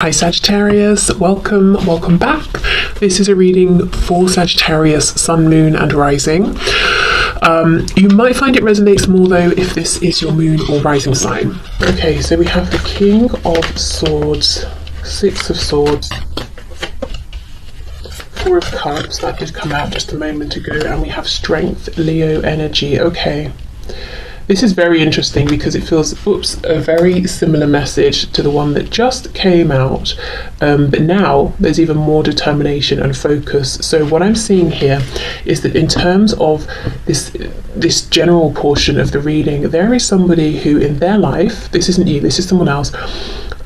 Hi Sagittarius, welcome back. This is a reading for Sagittarius Sun, Moon and Rising. You might find it resonates more though if this is your Moon or Rising sign. Okay, so we have the King of Swords, Six of Swords, Four of Cups, that did come out just a moment ago, and we have Strength, Leo energy. Okay. This is very interesting because it feels, a very similar message to the one that just came out, but now there's even more determination and focus. So what I'm seeing here is that in terms of this general portion of the reading, there is somebody who in their life, this isn't you, this is someone else.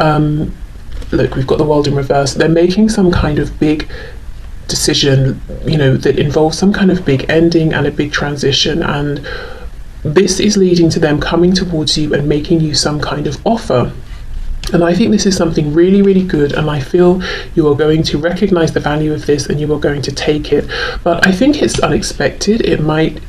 Look, we've got the world in reverse. They're making some kind of big decision, that involves some kind of big ending and a big transition, and this is leading to them coming towards you and making you some kind of offer. And I think this is something really, really good, and I feel you are going to recognize the value of this and you are going to take it. But I think it's unexpected. It might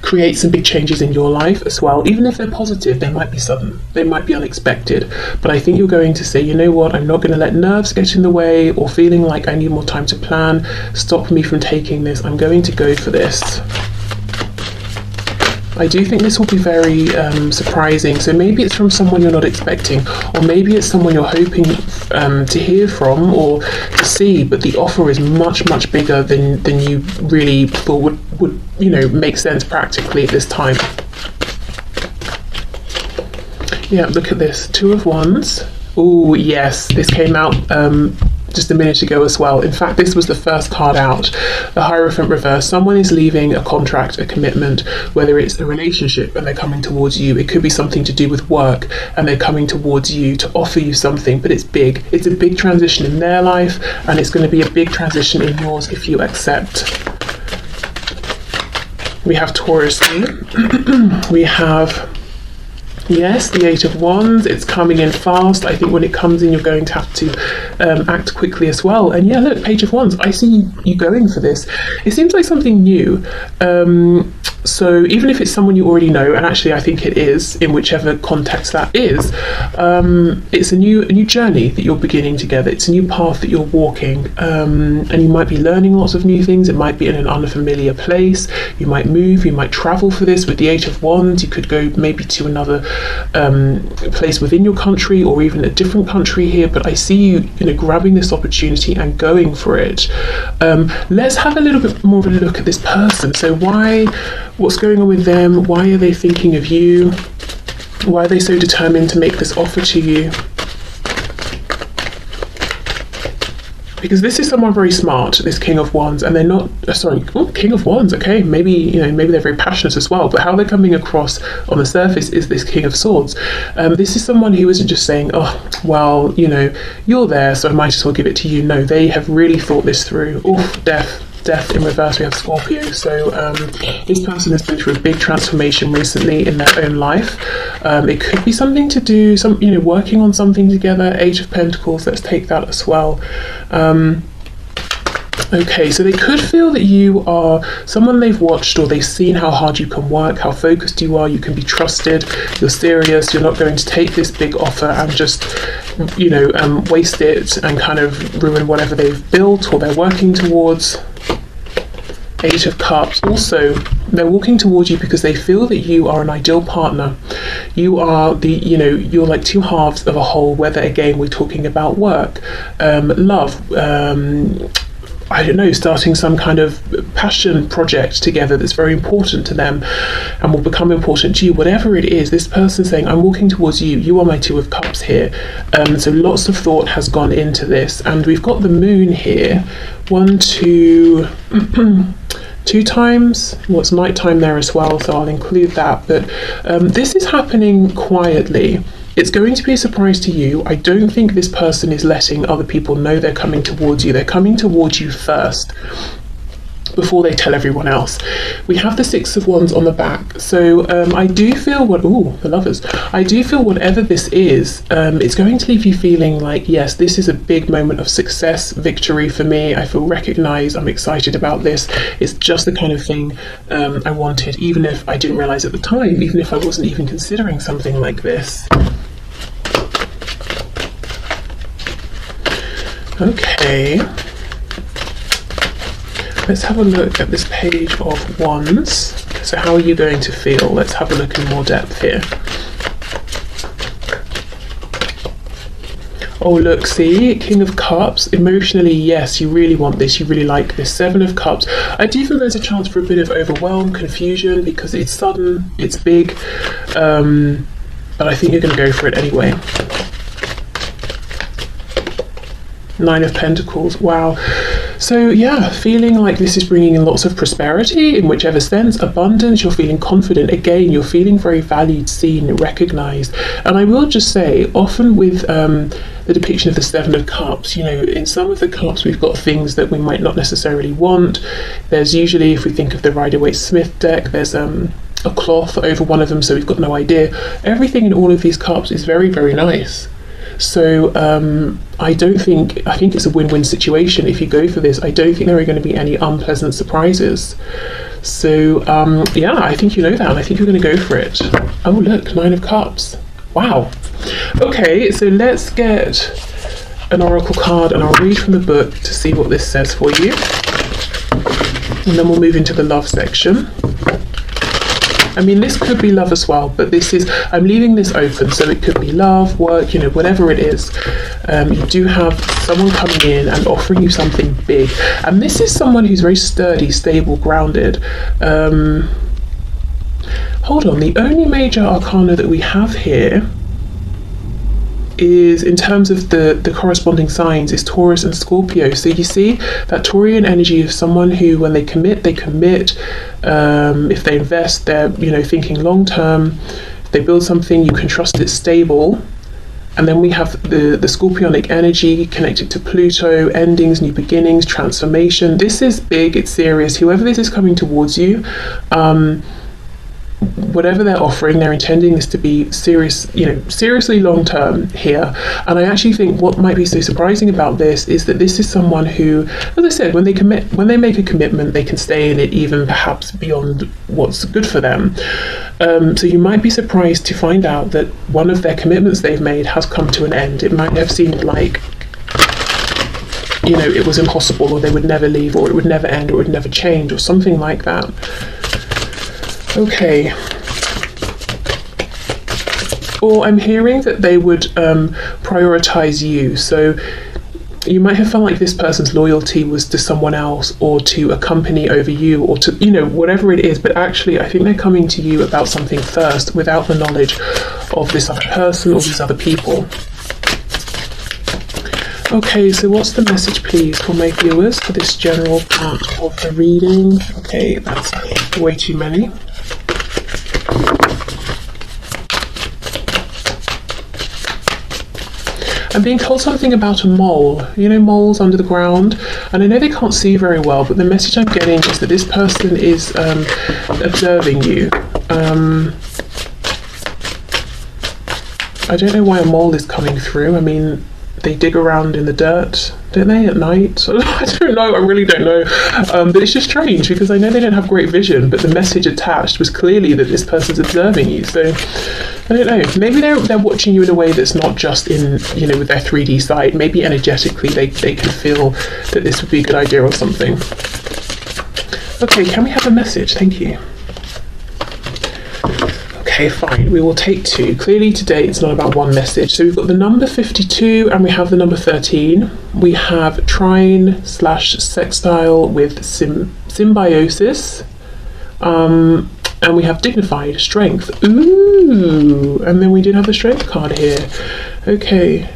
create some big changes in your life as well. Even if they're positive, they might be sudden, they might be unexpected. But I think you're going to say, you know what, I'm not going to let nerves get in the way or feeling like I need more time to plan stop me from taking this. I'm going to go for this. I do think this will be very surprising. So maybe it's from someone you're not expecting, or maybe it's someone you're hoping to hear from or to see, but the offer is much, much bigger than you really thought would make sense practically at this time. Yeah, look at this. Two of Wands. Oh yes, this came out just a minute ago as well. In fact, this was the first card out, the Hierophant reverse. Someone is leaving a contract, a commitment, whether it's a relationship and they're coming towards you. It could be something to do with work and they're coming towards you to offer you something, but it's big. It's a big transition in their life, and it's going to be a big transition in yours if you accept. We have Taurus here. We have, yes, the Eight of Wands. It's coming in fast. I think when it comes in, you're going to have to act quickly as well. And yeah, look, Page of Wands. I see you going for this. It seems like something new. So even if it's someone you already know, and actually I think it is, in whichever context that is, it's a new journey that you're beginning together. It's a new path that you're walking, and you might be learning lots of new things. It might be in an unfamiliar place. You might move, you might travel for this. With the Eight of Wands, you could go maybe to another place within your country or even a different country here, but I see you grabbing this opportunity and going for it. Let's have a little bit more of a look at this person. So what's going on with them? Why are they thinking of you? Why are they so determined to make this offer to you? Because this is someone very smart, this King of Wands, and they're not, King of Wands, okay, maybe they're very passionate as well, but how they're coming across on the surface is this King of Swords. This is someone who isn't just saying, oh, well, you're there, so I might as well give it to you. No, they have really thought this through. Oh, Death in reverse, we have Scorpio. So this person has been through a big transformation recently in their own life. It could be something to do, working on something together. Eight of Pentacles, let's take that as well. Okay, so they could feel that you are someone they've watched, or they've seen how hard you can work, how focused you are, you can be trusted, you're serious, you're not going to take this big offer and just, waste it and kind of ruin whatever they've built or they're working towards. Eight of Cups. Also, they're walking towards you because they feel that you are an ideal partner. You are you're like two halves of a whole, whether again we're talking about work, love, I don't know, starting some kind of passion project together that's very important to them and will become important to you. Whatever it is, this person saying, I'm walking towards you, you are my Two of Cups here. So lots of thought has gone into this. And we've got the Moon here. 1, 2, 2 times. Well, it's nighttime there as well, so I'll include that. But this is happening quietly. It's going to be a surprise to you. I don't think this person is letting other people know they're coming towards you. They're coming towards you first before they tell everyone else. We have the Six of Wands on the back. So I do feel the Lovers. I do feel whatever this is, it's going to leave you feeling like, yes, this is a big moment of success, victory for me. I feel recognized. I'm excited about this. It's just the kind of thing I wanted, even if I didn't realize at the time, even if I wasn't even considering something like this. Okay. Let's have a look at this page of wands. So how are you going to feel? Let's have a look in more depth here. Oh, look, see, King of Cups. Emotionally, yes, you really want this. You really like this. Seven of Cups. I do feel there's a chance for a bit of overwhelm, confusion, because it's sudden, it's big. But I think you're going to go for it anyway. Nine of Pentacles. Wow. So yeah, feeling like this is bringing in lots of prosperity in whichever sense, abundance, you're feeling confident. Again, you're feeling very valued, seen, recognized. And I will just say, often with the depiction of the Seven of Cups, you know, in some of the cups we've got things that we might not necessarily want. There's usually, if we think of the Rider-Waite-Smith deck, there's a cloth over one of them, so we've got no idea. Everything in all of these cups is very, very nice. So I think it's a win-win situation if you go for this. I don't think there are going to be any unpleasant surprises. So yeah, I think you know that, and I think you're going to go for it. Oh look, Nine of Cups. Wow. Okay, so let's get an oracle card and I'll read from the book to see what this says for you. And then we'll move into the love section. I mean, this could be love as well, but this is, I'm leaving this open, so it could be love, work, you know, whatever it is. You do have someone coming in and offering you something big. And this is someone who's very sturdy, stable, grounded. Hold on, the only major arcana that we have here is, in terms of the corresponding signs, is Taurus and Scorpio. So you see that Taurian energy of someone who, when they commit, they commit. If they invest, they're, you know, thinking long term. If they build something, you can trust it's stable. And then we have the Scorpionic energy connected to Pluto, endings, new beginnings, transformation. This is big, it's serious. Whoever this is coming towards you, whatever they're offering, they're intending this to be serious, you know, seriously long term here. And I actually think what might be so surprising about this is that this is someone who, as I said, when they make a commitment, they can stay in it even perhaps beyond what's good for them. So you might be surprised to find out that one of their commitments they've made has come to an end. It might have seemed like, you know, it was impossible, or they would never leave, or it would never end, or it would never change, or something like that. Okay. Or I'm hearing that they would prioritize you. So you might have felt like this person's loyalty was to someone else, or to a company over you, or to, you know, whatever it is. But actually, I think they're coming to you about something first, without the knowledge of this other person or these other people. Okay, so what's the message, please, for my viewers for this general part of the reading? Okay, that's way too many. I'm being told something about a mole, you know, moles under the ground, and I know they can't see very well, but the message I'm getting is that this person is observing you. I don't know why a mole is coming through. I mean, they dig around in the dirt, don't they, at night? I don't know, I really don't know. But it's just strange, because I know they don't have great vision, but the message attached was clearly that this person's observing you. So I don't know, maybe they're watching you in a way that's not just in, you know, with their 3D side. Maybe energetically they can feel that this would be a good idea or something. Okay, can we have a message? Thank you. Okay, fine, we will take two. Clearly today it's not about one message. So we've got the number 52 and we have the number 13. We have trine / sextile with symbiosis. And we have dignified, strength. Ooh, and then we did have the strength card here. Okay.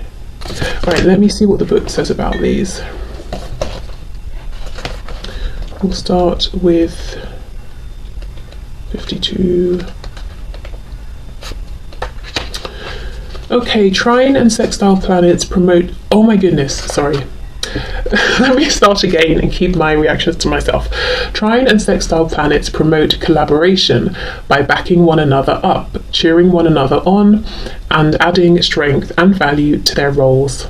Right, let me see what the book says about these. We'll start with 52. Okay, trine and sextile planets promote... Oh my goodness, sorry. Let me start again and keep my reactions to myself. Trine and sextile planets promote collaboration by backing one another up, cheering one another on, and adding strength and value to their roles.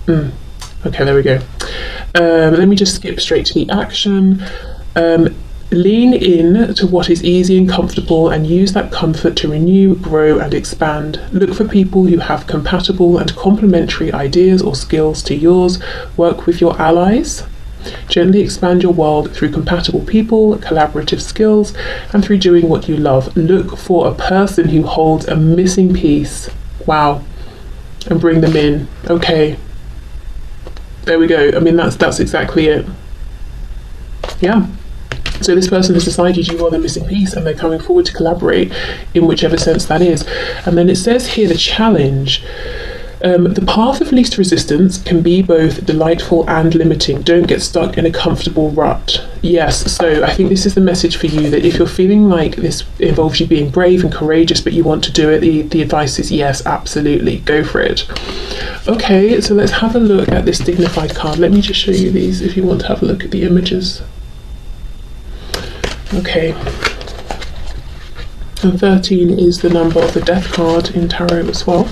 Okay, there we go. Let me just skip straight to the action. Lean in to what is easy and comfortable and use that comfort to renew, grow, and expand. Look for people who have compatible and complementary ideas or skills to yours. Work with your allies. Gently expand your world through compatible people, collaborative skills, and through doing what you love. Look for a person who holds a missing piece. Wow. And bring them in. Okay. There we go. I mean, that's exactly it. Yeah. So this person has decided you are the missing piece and they're coming forward to collaborate in whichever sense that is. And then it says here the challenge. The path of least resistance can be both delightful and limiting. Don't get stuck in a comfortable rut. Yes, so I think this is the message for you, that if you're feeling like this involves you being brave and courageous but you want to do it, the advice is yes, absolutely, go for it. Okay, so let's have a look at this dignified card. Let me just show you these if you want to have a look at the images. Okay. And 13 is the number of the death card in tarot as well.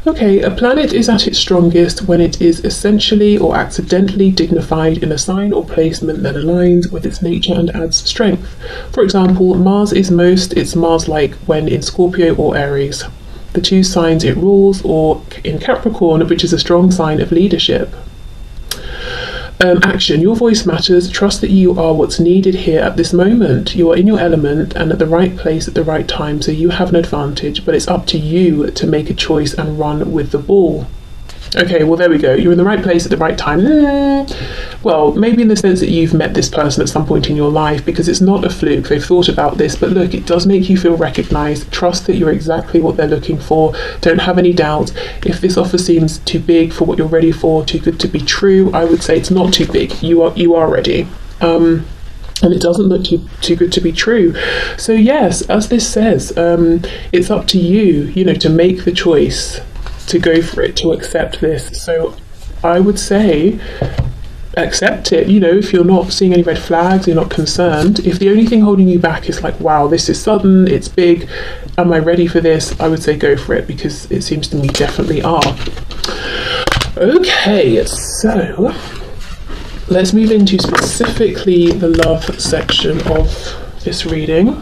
Okay, a planet is at its strongest when it is essentially or accidentally dignified in a sign or placement that aligns with its nature and adds strength. For example, Mars is it's Mars-like when in Scorpio or Aries, the two signs it rules, or in Capricorn, which is a strong sign of leadership. Action. Your voice matters. Trust that you are what's needed here at this moment. You are in your element and at the right place at the right time, so you have an advantage, but it's up to you to make a choice and run with the ball. Okay, well, there we go. You're in the right place at the right time. Well, maybe in the sense that you've met this person at some point in your life, because it's not a fluke. They've thought about this, but look, it does make you feel recognized. Trust that you're exactly what they're looking for. Don't have any doubt. If this offer seems too big for what you're ready for, too good to be true, I would say it's not too big. You are ready. And it doesn't look too good to be true. So yes, as this says, it's up to you, to make the choice, to go for it, to accept this. So I would say accept it. If you're not seeing any red flags, you're not concerned. If the only thing holding you back is like, wow, this is sudden, it's big, am I ready for this? I would say go for it, because it seems to me you definitely are. Okay, so let's move into specifically the love section of this reading.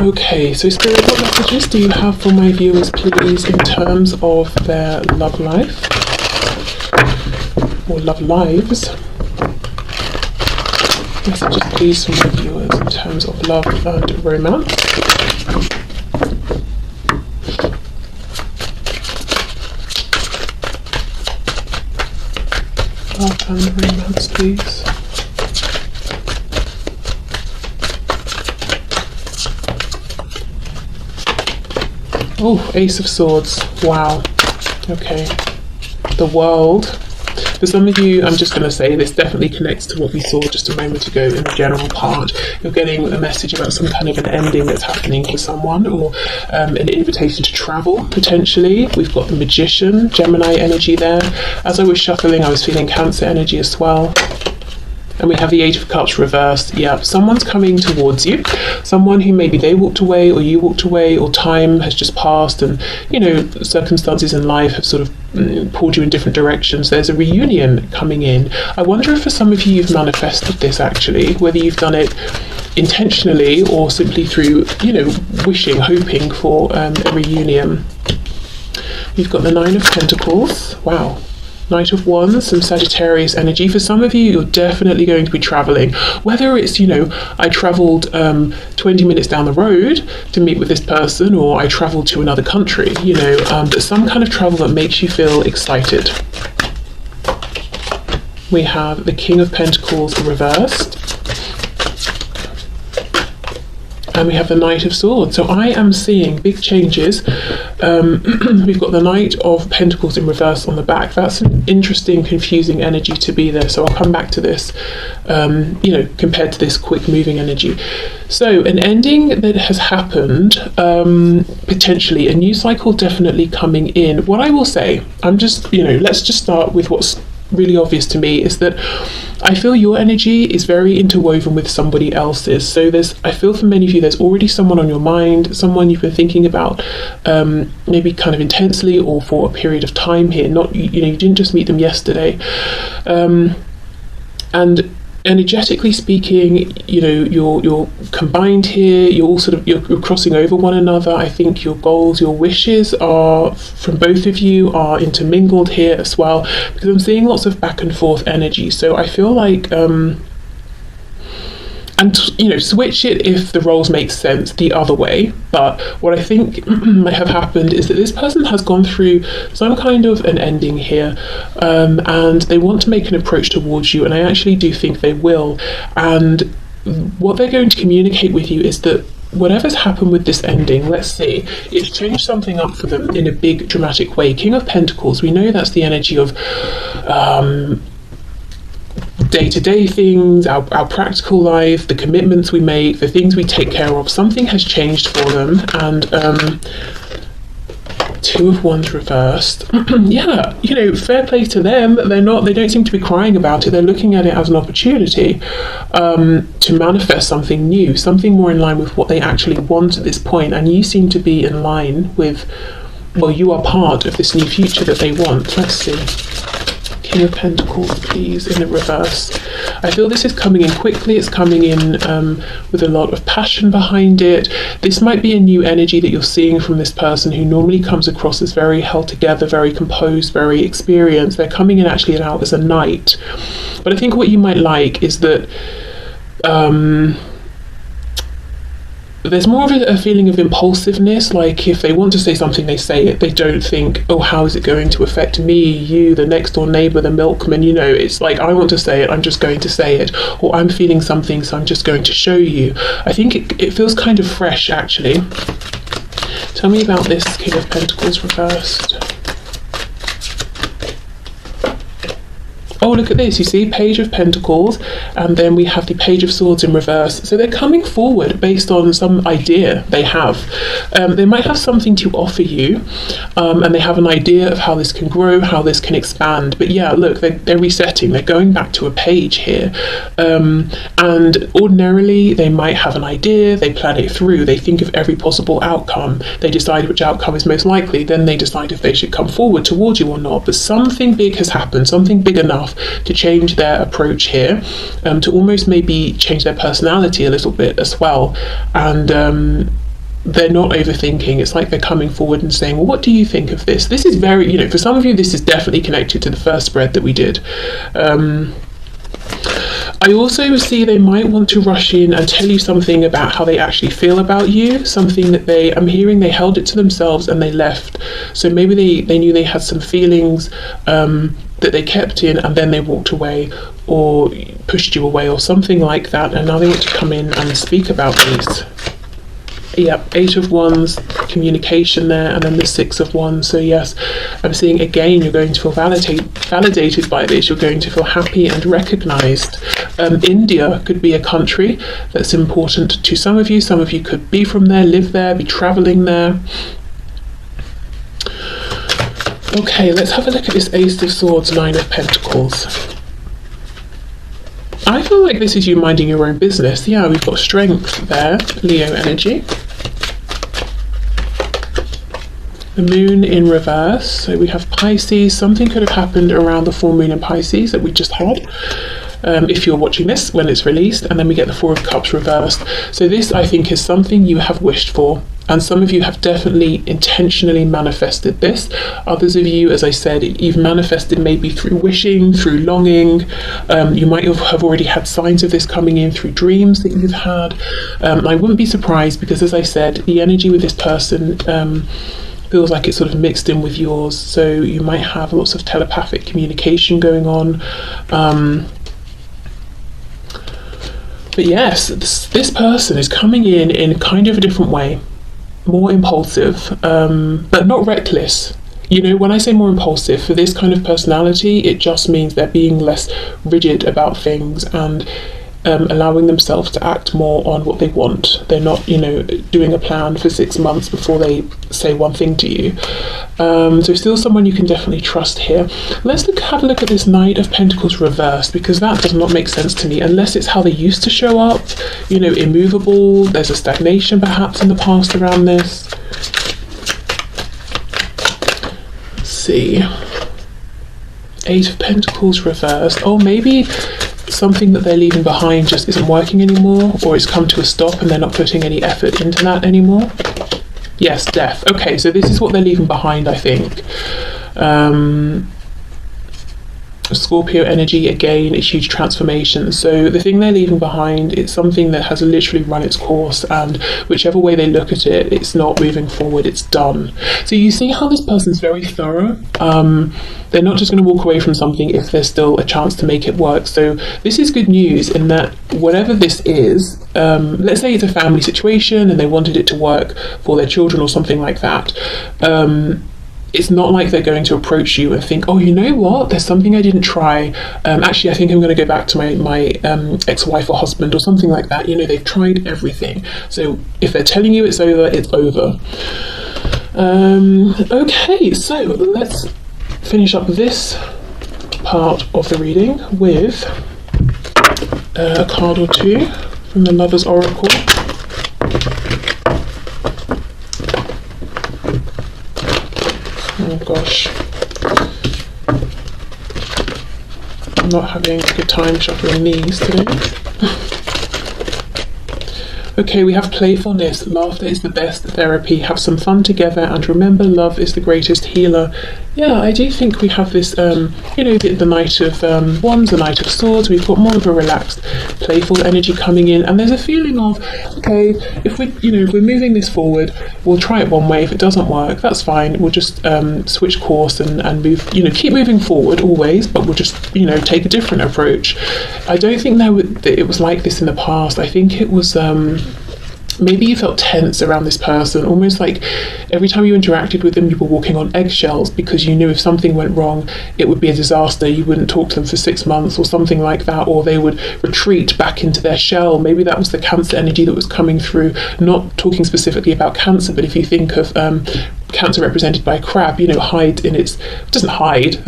Okay, so Spirit, what messages do you have for my viewers, please, in terms of their love life or love lives? Messages, please, for my viewers in terms of love and romance. Love and romance, please. Oh, Ace of Swords. Wow. Okay. The World. For some of you, I'm just going to say this definitely connects to what we saw just a moment ago in the general part. You're getting a message about some kind of an ending that's happening for someone, or an invitation to travel, potentially. We've got the Magician, Gemini energy there. As I was shuffling, I was feeling Cancer energy as well. And we have the Eight of Cups reversed. Yeah, someone's coming towards you. Someone who maybe they walked away, or you walked away, or time has just passed, and circumstances in life have sort of pulled you in different directions. There's a reunion coming in. I wonder if for some of you you've manifested this actually, whether you've done it intentionally or simply through, wishing, hoping for a reunion. We've got the Nine of Pentacles. Wow. Knight of Wands, some Sagittarius energy. For some of you, you're definitely going to be traveling. Whether it's, I traveled 20 minutes down the road to meet with this person, or I traveled to another country, but some kind of travel that makes you feel excited. We have the King of Pentacles reversed. And we have the Knight of Swords. So I am seeing big changes. We've got the Knight of Pentacles in reverse on the back. That's an interesting, confusing energy to be there. So I'll come back to this, compared to this quick moving energy. So an ending that has happened, potentially a new cycle definitely coming in. What I will say, let's just start with what's really obvious to me, is that I feel your energy is very interwoven with somebody else's. So I feel for many of you, there's already someone on your mind, someone you've been thinking about, maybe kind of intensely or for a period of time here. Not, you didn't just meet them yesterday. And energetically speaking, you're combined here. You're all you're crossing over one another. I think your goals, your wishes are from both of you are intermingled here as well, because I'm seeing lots of back and forth energy. So I feel like and switch it if the roles make sense the other way. But what I think might have happened is that this person has gone through some kind of an ending here, and they want to make an approach towards you, and I actually do think they will. And what they're going to communicate with you is that whatever's happened with this ending, let's see, it's changed something up for them in a big dramatic way. King of Pentacles, we know that's the energy of day-to-day things, our practical life, the commitments we make, the things we take care of. Something has changed for them. And Two of Wands reversed. Yeah, fair play to them. They don't seem to be crying about it. They're looking at it as an opportunity to manifest something new, something more in line with what they actually want at this point. And you seem to be in line with, well, you are part of this new future that they want. Let's see. King of Pentacles, please, in the reverse. I feel this is coming in quickly. It's coming in with a lot of passion behind it. This might be a new energy that you're seeing from this person who normally comes across as very held together, very composed, very experienced. They're coming in actually out as a knight. But I think what you might like is that there's more of a feeling of impulsiveness. Like if they want to say something, they say it. They don't think, oh, how is it going to affect me, you, the next door neighbour, the milkman? It's like, I want to say it, I'm just going to say it. Or I'm feeling something, so I'm just going to show you. I think it feels kind of fresh, actually. Tell me about this King of Pentacles reversed. Oh, look at this, you see, Page of Pentacles, and then we have the Page of Swords in reverse. So they're coming forward based on some idea they have. They might have something to offer you, and they have an idea of how this can grow, how this can expand. But yeah, look, they're resetting, they're going back to a page here. And ordinarily, they might have an idea, they plan it through, they think of every possible outcome, they decide which outcome is most likely, then they decide if they should come forward towards you or not. But something big has happened, something big enough to change their approach here, to almost maybe change their personality a little bit as well. And they're not overthinking. It's like they're coming forward and saying, well, what do you think of this? This is very, for some of you, this is definitely connected to the first spread that we did. I also see they might want to rush in and tell you something about how they actually feel about you, something that I'm hearing they held it to themselves and they left. So maybe they knew they had some feelings that they kept in, and then they walked away or pushed you away or something like that, and now they want to come in and speak about these. Yep, 8 of Wands, communication there, and then the 6 of Wands. So yes, I'm seeing again you're going to feel validated by this. You're going to feel happy and recognized. India could be a country that's important to some of you. Some of you could be from there, live there, be traveling there. Okay, let's have a look at this Ace of Swords, 9 of Pentacles. I feel like this is you minding your own business. Yeah, we've got strength there, Leo energy. The moon in reverse. So we have Pisces. Something could have happened around the full moon in Pisces that we just had. If you're watching this when it's released, and then we get the 4 of Cups reversed. So this, I think, is something you have wished for, and some of you have definitely intentionally manifested this. Others of you, as I said, you've manifested maybe through wishing, through longing. You might have already had signs of this coming in through dreams that you've had. I wouldn't be surprised, because as I said, the energy with this person feels like it's sort of mixed in with yours. So you might have lots of telepathic communication going on. But yes, this person is coming in kind of a different way, more impulsive, but not reckless. When I say more impulsive, for this kind of personality, it just means they're being less rigid about things, and allowing themselves to act more on what they want. They're not, you know, doing a plan for 6 months before they say one thing to you. So still someone you can definitely trust here. Let's have a look at this Knight of Pentacles reversed, because that does not make sense to me unless it's how they used to show up, you know, immovable. There's a stagnation perhaps in the past around this. Let's see. 8 of Pentacles reversed. Oh, maybe something that they're leaving behind just isn't working anymore, or it's come to a stop and they're not putting any effort into that anymore. Yes, death. Okay, so this is what they're leaving behind, I think. Scorpio energy, again, a huge transformation. So the thing they're leaving behind, it's something that has literally run its course, and whichever way they look at it, it's not moving forward, it's done. So you see how this person's very thorough. They're not just going to walk away from something if there's still a chance to make it work. So this is good news in that whatever this is, let's say it's a family situation and they wanted it to work for their children or something like that. It's not like they're going to approach you and think, oh, you know what, there's something I didn't try. Actually, I think I'm going to go back to my ex-wife or husband or something like that. You know, they've tried everything. So if they're telling you it's over, it's over. Okay, so let's finish up this part of the reading with a card or two from the Lover's Oracle. Oh gosh, I'm not having a good time shuffling these today. Okay, we have playfulness. Laughter is the best therapy. Have some fun together, and remember, love is the greatest healer. Yeah, I do think we have this, you know, the Knight of Wands, the Knight of Swords. We've got more of a relaxed, playful energy coming in, and there's a feeling of, okay, if we, you know, if we're moving this forward, we'll try it one way. If it doesn't work, that's fine. We'll just switch course and move, you know, keep moving forward always, but we'll just, you know, take a different approach. I don't think that it was like this in the past. I think it was maybe you felt tense around this person, almost like every time you interacted with them you were walking on eggshells, because you knew if something went wrong it would be a disaster. You wouldn't talk to them for 6 months or something like that, or they would retreat back into their shell. Maybe that was the Cancer energy that was coming through. Not talking specifically about Cancer, but if you think of Cancer represented by a crab, you know, hides in its, doesn't hide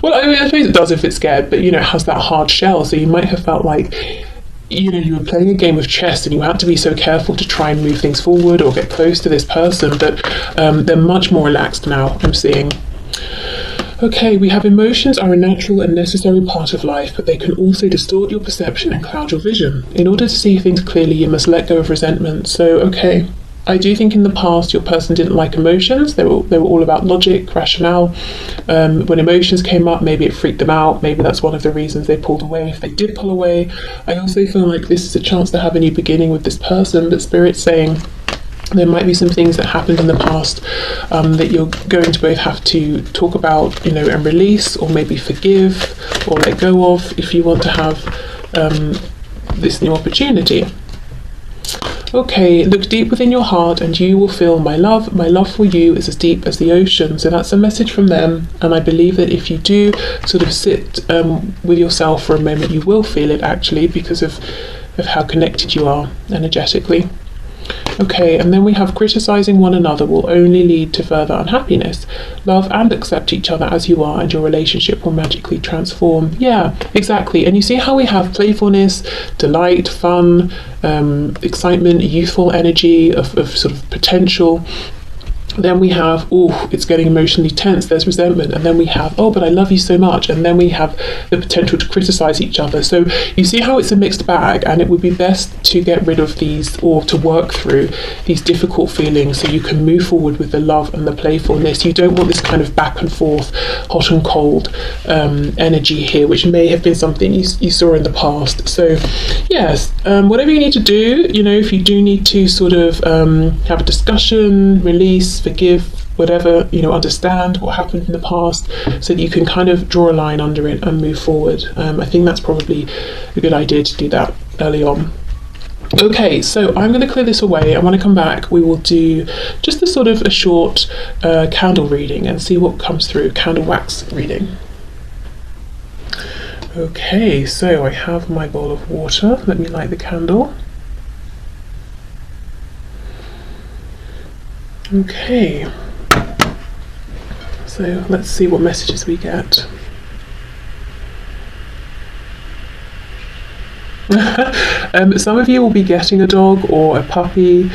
well, I mean, I suppose it does if it's scared, but you know, it has that hard shell. So you might have felt like, you know, you were playing a game of chess and you had to be so careful to try and move things forward or get close to this person, but they're much more relaxed now, I'm seeing. Okay, we have emotions are a natural and necessary part of life, but they can also distort your perception and cloud your vision. In order to see things clearly, you must let go of resentment. So, okay, I do think in the past your person didn't like emotions. They were all about logic, rationale. When emotions came up, maybe it freaked them out. Maybe that's one of the reasons they pulled away. If they did pull away, I also feel like this is a chance to have a new beginning with this person, but Spirit's saying there might be some things that happened in the past that you're going to both have to talk about, you know, and release, or maybe forgive or let go of if you want to have this new opportunity. Okay, look deep within your heart and you will feel my love. My love for you is as deep as the ocean. So that's a message from them, and I believe that if you do sort of sit with yourself for a moment, you will feel it actually, because of how connected you are energetically. Okay, and then we have criticizing one another will only lead to further unhappiness. Love and accept each other as you are and your relationship will magically transform. Yeah, exactly. And you see how we have playfulness, delight, fun, excitement, youthful energy of sort of potential. Then we have, oh, it's getting emotionally tense, there's resentment. And then we have, oh, but I love you so much. And then we have the potential to criticize each other. So you see how it's a mixed bag, and it would be best to get rid of these, or to work through these difficult feelings so you can move forward with the love and the playfulness. You don't want this kind of back and forth, hot and cold energy here, which may have been something you saw in the past. So yes, whatever you need to do, you know, if you do need to sort of have a discussion, release, forgive, whatever, you know, understand what happened in the past so that you can kind of draw a line under it and move forward. I think that's probably a good idea to do that early on. Okay, so I'm going to clear this away, and when I come back we will do just a sort of a short candle reading and see what comes through, candle wax reading. Okay, so I have my bowl of water. Let me light the candle. Okay, so let's see what messages we get. Some of you will be getting a dog or a puppy,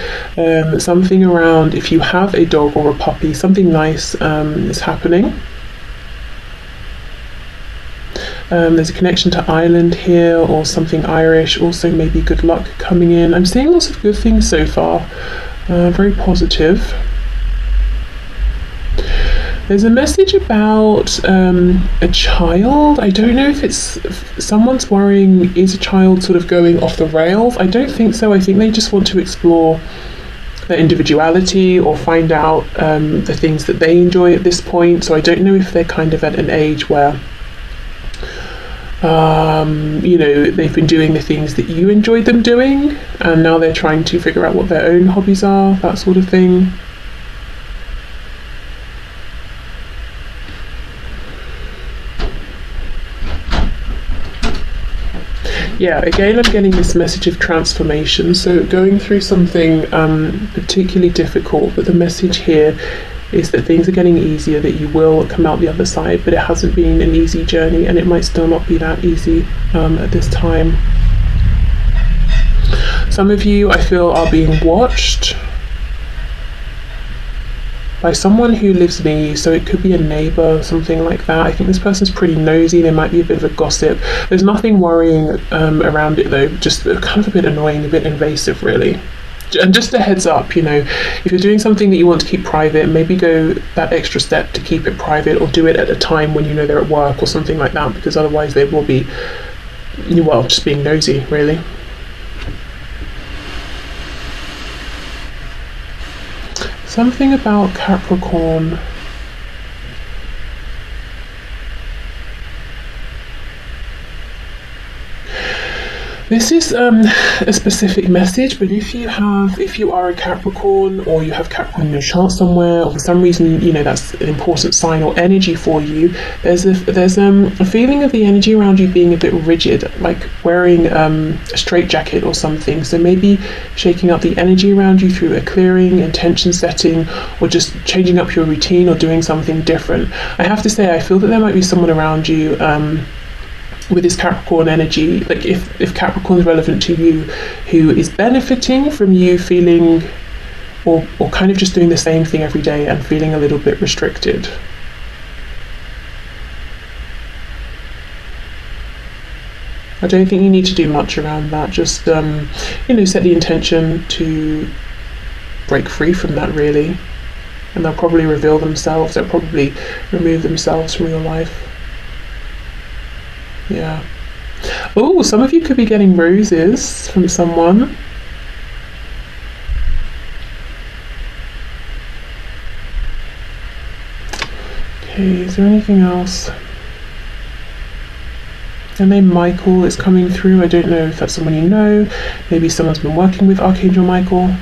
something around, if you have a dog or a puppy, something nice is happening. There's a connection to Ireland here, or something Irish, also maybe good luck coming in. I'm seeing lots of good things so far, very positive. There's a message about a child. I don't know if someone's worrying, is a child sort of going off the rails? I don't think so. I think they just want to explore their individuality or find out the things that they enjoy at this point. So I don't know if they're kind of at an age where you know, they've been doing the things that you enjoyed them doing, and now they're trying to figure out what their own hobbies are, that sort of thing. Yeah, again, I'm getting this message of transformation. So going through something particularly difficult, but the message here is that things are getting easier, that you will come out the other side, but it hasn't been an easy journey, and it might still not be that easy at this time. Some of you, I feel, are being watched by someone who lives near you, so it could be a neighbour, something like that. I think this person's pretty nosy, they might be a bit of a gossip. There's nothing worrying around it though, just kind of a bit annoying, a bit invasive really. And just a heads up, you know, if you're doing something that you want to keep private, maybe go that extra step to keep it private, or do it at a time when you know they're at work or something like that, because otherwise they will be, well, just being nosy really. Something about Capricorn. This is a specific message, but if you are a Capricorn, or you have Capricorn in your chart somewhere, or for some reason, you know, that's an important sign or energy for you, there's a feeling of the energy around you being a bit rigid, like wearing a straitjacket or something. So maybe shaking up the energy around you through a clearing, intention setting, or just changing up your routine or doing something different. I have to say, I feel that there might be someone around you with this Capricorn energy, like if Capricorn is relevant to you, who is benefiting from you feeling or kind of just doing the same thing every day and feeling a little bit restricted. I don't think you need to do much around that, just you know, set the intention to break free from that really, and they'll probably reveal themselves, they'll probably remove themselves from your life. Yeah. Oh, some of you could be getting roses from someone. Okay, is there anything else? The name Michael is coming through. I don't know if that's someone you know. Maybe someone's been working with Archangel Michael.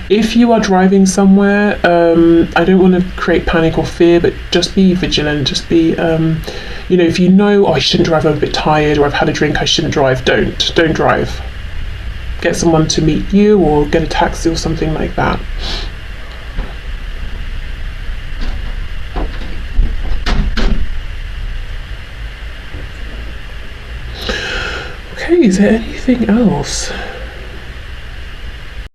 If you are driving somewhere, I don't want to create panic or fear, but just be vigilant. Just be, you know, if you know, oh, I shouldn't drive, I'm a bit tired, or I've had a drink, I shouldn't drive, don't drive. Get someone to meet you, or get a taxi or something like that. Okay, is there anything else?